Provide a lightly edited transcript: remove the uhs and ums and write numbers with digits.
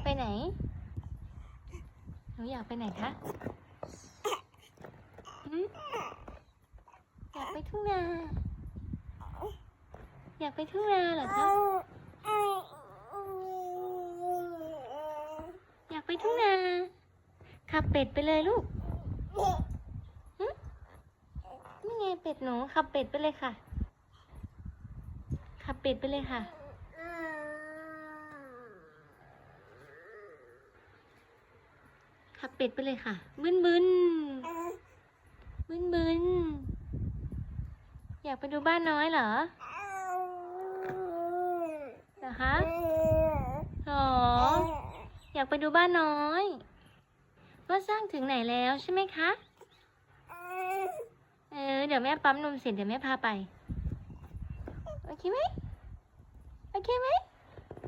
ไปไหนหนูอยากไปไหนคะอยากไปทุ่งนาอยากไปทุ่งนาเหรอคะอยากไปทุ่งนาขับเป็ดไปเลยลูกนี่ไงเป็ดหนูขับเป็ดไปเลยค่ะขับเป็ดไปเลยค่ะขับเป็ดไปเลยค่ะบึนบึนบึนบึนอยากไปดูบ้านน้อยเหรอเหรอคะอ๋ออยากไปดูบ้านน้อยว่าสร้างถึงไหนแล้วใช่ไหมคะเดี๋ยวแม่ปั๊มนมเสร็จเดี๋ยวแม่พาไปโอเคไหมโอเคไหม